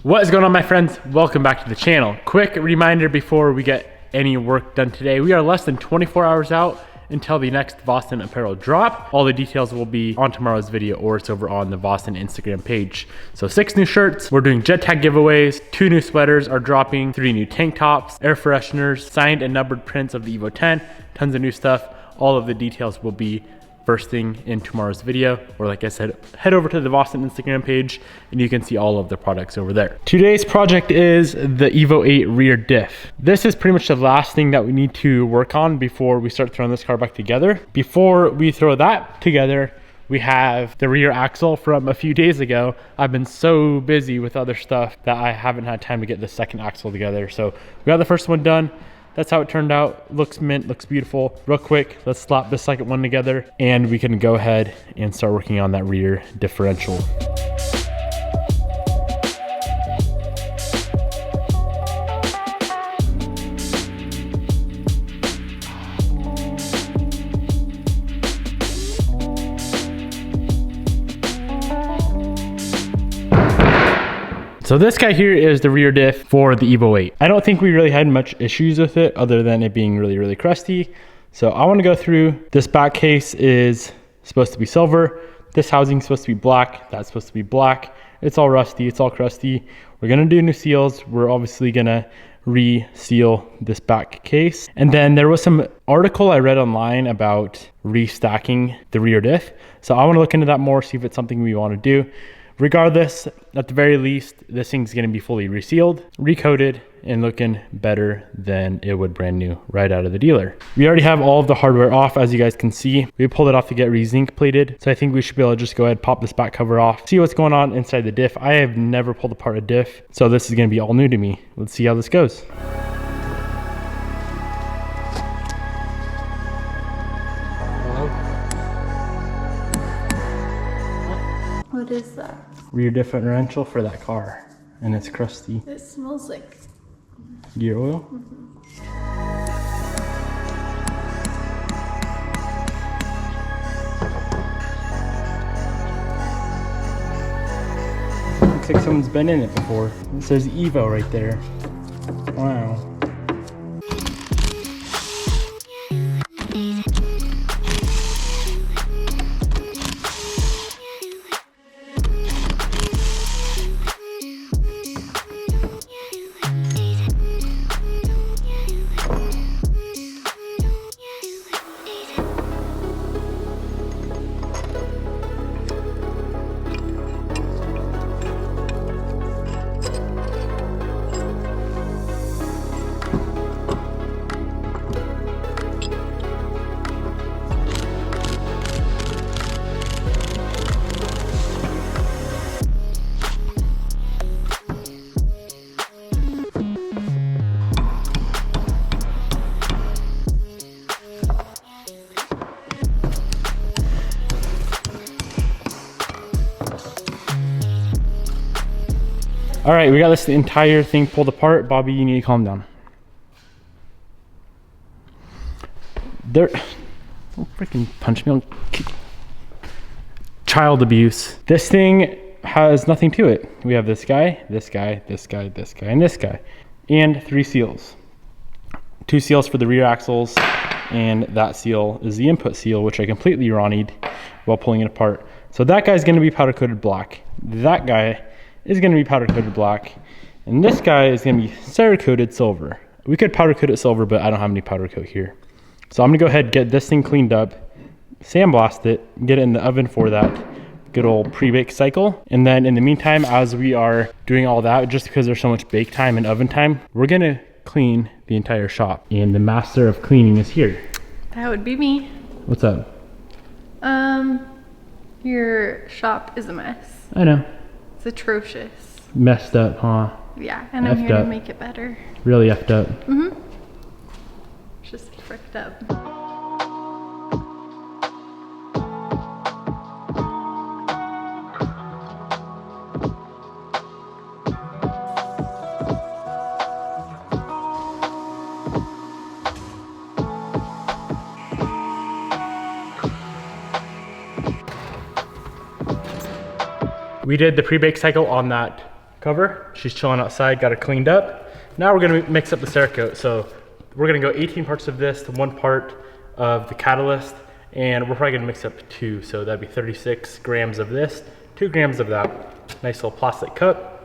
What is going on, my friends? Welcome back to the channel. Quick reminder before we get any work done today. We are less than 24 hours out until the next Vossen apparel drop. All the details will be on tomorrow's video, or it's over on the Vossen Instagram page. So 6 new shirts, we're doing jet tag giveaways, 2 new sweaters are dropping, 3 new tank tops, air fresheners, signed and numbered prints of the Evo 10, tons of new stuff. All of the details will be first thing in tomorrow's video, or like I said, head over to the Vossen Instagram page and you can see all of the products over there. Today's project is the Evo 8 rear diff. This is pretty much the last thing that we need to work on before we start throwing this car back together. Before we throw that together, we have the rear axle from a few days ago. I've been so busy with other stuff that I haven't had time to get the second axle together. So we got the first one done. That's how it turned out. Looks mint, looks beautiful. Real quick, let's slap the second one together and we can go ahead and start working on that rear differential. So this guy here is the rear diff for the Evo 8. I don't think we really had much issues with it other than it being really, really crusty. So I want to go through. This back case is supposed to be silver. This housing is supposed to be black. That's supposed to be black. It's all rusty. It's all crusty. We're going to do new seals. We're obviously going to re-seal this back case. And then there was some article I read online about restacking the rear diff. So I want to look into that more, see if it's something we want to do. Regardless, at the very least, this thing's gonna be fully resealed, recoated, and looking better than it would brand new right out of the dealer. We already have all of the hardware off, as you guys can see. We pulled it off to get re-zinc plated. So I think we should be able to just go ahead, pop this back cover off, see what's going on inside the diff. I have never pulled apart a diff, so this is gonna be all new to me. Let's see how this goes. What is that? Rear differential for that car, and it's crusty. It smells like gear oil. Looks like someone's been in it before. It says Evo right there. Wow. All right, we got this entire thing pulled apart. Bobby, you need to calm down. Don't freaking punch me. Child abuse. This thing has nothing to it. We have this guy, this guy, this guy, this guy, and this guy. And 3 seals. 2 seals for the rear axles, and that seal is the input seal, which I completely ronnied while pulling it apart. So that guy's gonna be powder coated black. That guy is going to be powder coated black, and this guy is going to be Cerakoted silver. We could powder coat it silver, but I don't have any powder coat here. So I'm going to go ahead and get this thing cleaned up, sandblast it, get it in the oven for that good old pre-bake cycle. And then in the meantime, as we are doing all that, just because there's so much bake time and oven time, we're going to clean the entire shop. And the master of cleaning is here. that would be me. What's up? Your shop is a mess. I know. It's atrocious. Messed up, huh? Yeah, and I'm Effed here up. to make it better. Really effed up. It's just fricked up. We did the pre-bake cycle on that cover. She's chilling outside, got her cleaned up. Now we're gonna mix up the Cerakote. So we're gonna go 18 parts of this to 1 part of the catalyst, and we're probably gonna mix up 2. So that'd be 36 grams of this, 2 grams of that. Nice little plastic cup.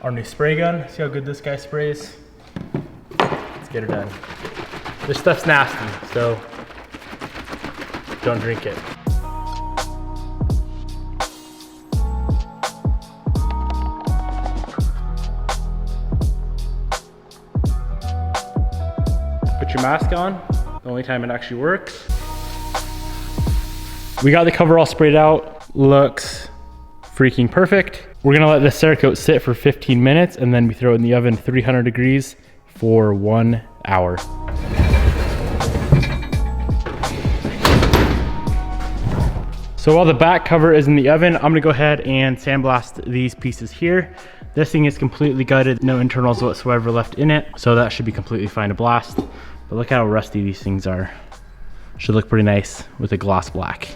Our new spray gun. See how good this guy sprays? Let's get her done. This stuff's nasty, so don't drink it. Put your mask on, the only time it actually works. We got the cover all sprayed out, looks freaking perfect. We're gonna let the Cerakote sit for 15 minutes and then we throw it in the oven 300 degrees for 1 hour. So while the back cover is in the oven, I'm gonna go ahead and sandblast these pieces here. This thing is completely gutted, no internals whatsoever left in it, so that should be completely fine to blast. But look how rusty these things are. Should look pretty nice with a gloss black.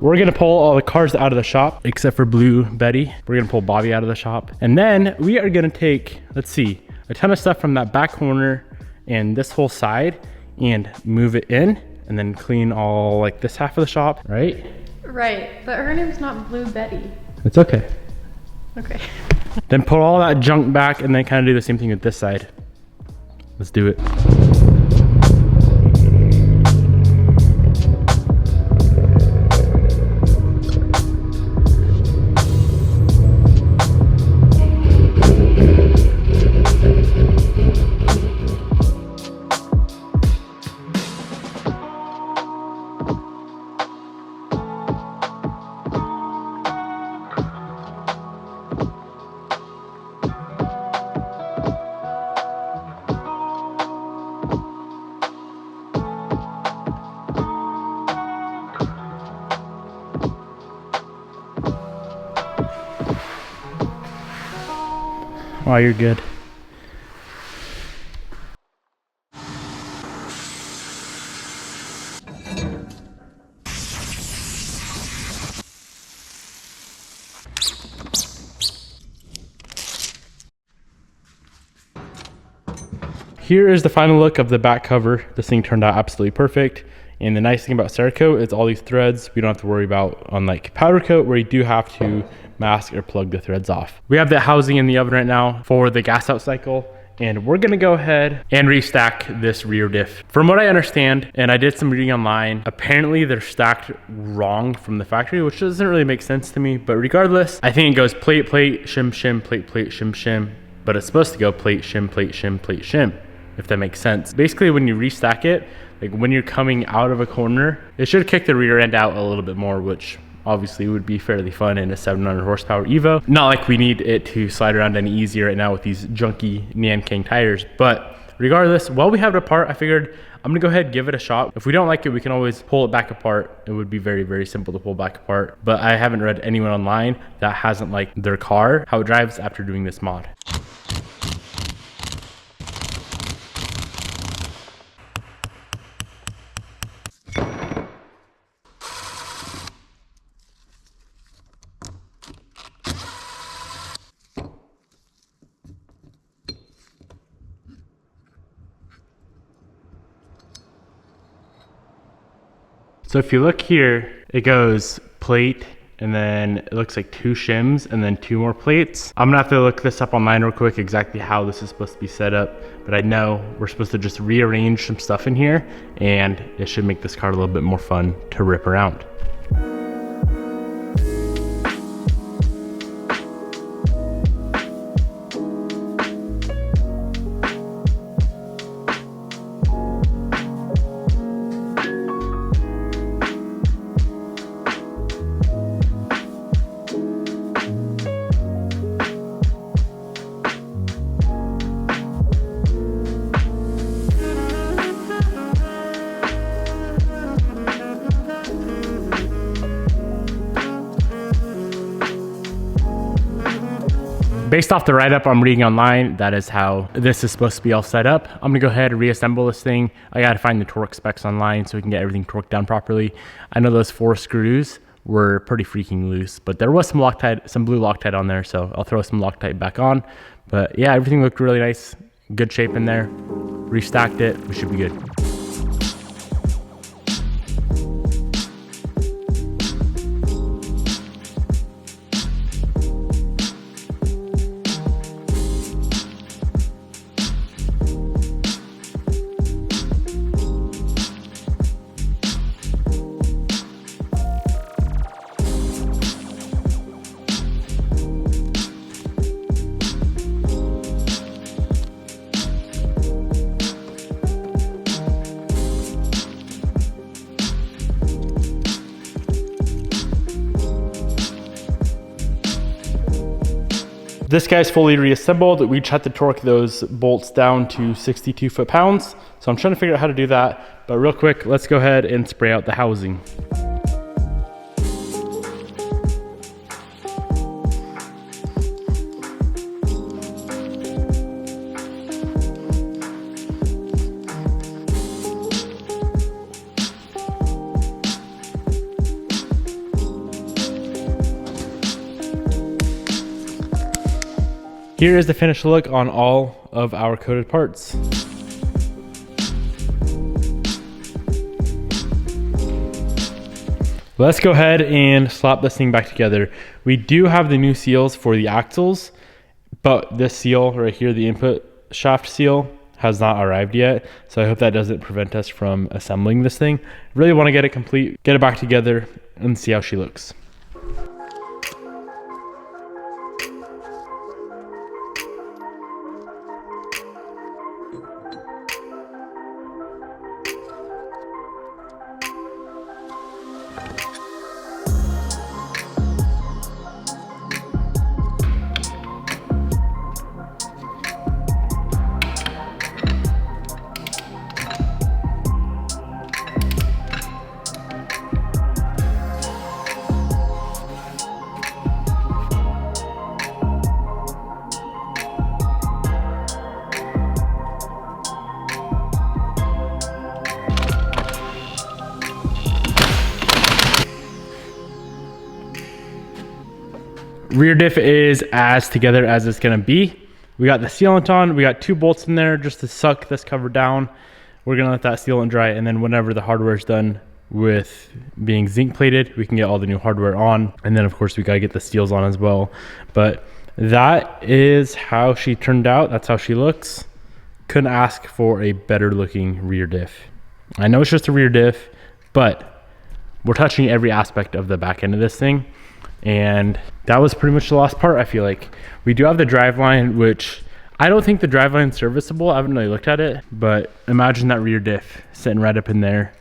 We're gonna pull all the cars out of the shop, except for Blue Betty. We're gonna pull Bobby out of the shop. And then we are gonna take, let's see, a ton of stuff from that back corner and this whole side and move it in and then clean all like this half of the shop, right? Right, but her name's not Blue Betty. It's okay. Okay. Then put all that junk back and then kind of do the same thing with this side. Let's do it. Oh, you're good. Here is the final look of the back cover. This thing turned out absolutely perfect. And the nice thing about Cerakote is all these threads we don't have to worry about, unlike powder coat where you do have to mask or plug the threads off. We have the housing in the oven right now for the gas out cycle, and we're gonna go ahead and restack this rear diff. From what I understand, and I did some reading online, apparently they're stacked wrong from the factory, which doesn't really make sense to me, but regardless, I think it goes plate, plate, shim, shim, plate, plate, shim, shim, but it's supposed to go plate, shim, plate, shim, plate, shim, if that makes sense. Basically, when you restack it, like when you're coming out of a corner, it should kick the rear end out a little bit more, which obviously would be fairly fun in a 700 horsepower Evo. Not like we need it to slide around any easier right now with these junky Niemela tires, but regardless, while we have it apart, I figured I'm gonna go ahead and give it a shot. If we don't like it, we can always pull it back apart. It would be very, very simple to pull back apart, but I haven't read anyone online that hasn't liked their car, how it drives after doing this mod. So if you look here, it goes plate, and then it looks like 2 shims, and then 2 more plates. I'm gonna have to look this up online real quick, exactly how this is supposed to be set up, but I know we're supposed to just rearrange some stuff in here, and it should make this car a little bit more fun to rip around. based off the write-up I'm reading online, that is how this is supposed to be all set up. I'm gonna go ahead and reassemble this thing. I gotta find the torque specs online so we can get everything torqued down properly. I know those 4 screws were pretty freaking loose, but there was some Loctite, some blue Loctite on there, so I'll throw some Loctite back on. But yeah, everything looked really nice, good shape in there. Restacked it, we should be good. This guy's fully reassembled. We just had to torque those bolts down to 62 foot-pounds. So I'm trying to figure out how to do that. But real quick, let's go ahead and spray out the housing. Here is the finished look on all of our coated parts. Let's go ahead and slap this thing back together. We do have the new seals for the axles, but this seal right here, the input shaft seal, has not arrived yet. So I hope that doesn't prevent us from assembling this thing. Really want to get it complete, get it back together, and see how she looks. Rear diff is as together as it's gonna be. We got the sealant on, we got 2 bolts in there just to suck this cover down. We're gonna let that sealant dry, and then whenever the hardware is done with being zinc plated, we can get all the new hardware on. And then of course we gotta get the seals on as well. But that is how she turned out. That's how she looks. Couldn't ask for a better looking rear diff. I know it's just a rear diff, but we're touching every aspect of the back end of this thing. And that was pretty much the last part. I feel like we do have the driveline, which I don't think the driveline's serviceable. I haven't really looked at it, but imagine that rear diff sitting right up in there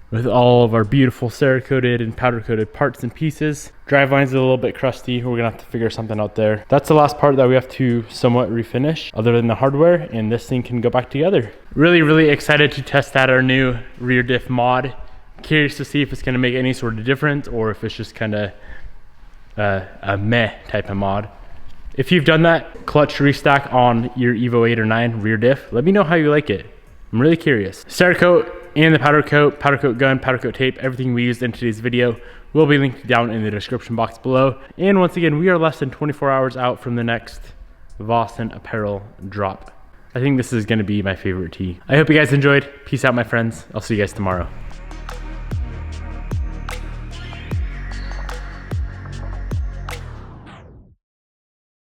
with all of our beautiful Cerakoted and powder coated parts and pieces. Driveline's a little bit crusty. We're gonna have to figure something out there. That's the last part that we have to somewhat refinish other than the hardware, and this thing can go back together. Really excited to test out our new rear diff mod. Curious to see if it's gonna make any sort of difference or if it's just kind of a meh type of mod. If you've done that clutch restack on your Evo 8 or 9 rear diff, let me know how you like it. I'm really curious. Cerakote and the powder coat gun, powder coat tape, everything we used in today's video will be linked down in the description box below. And once again, we are less than 24 hours out from the next Boston apparel drop. I think this is gonna be my favorite tee. I hope you guys enjoyed. Peace out, my friends. I'll see you guys tomorrow.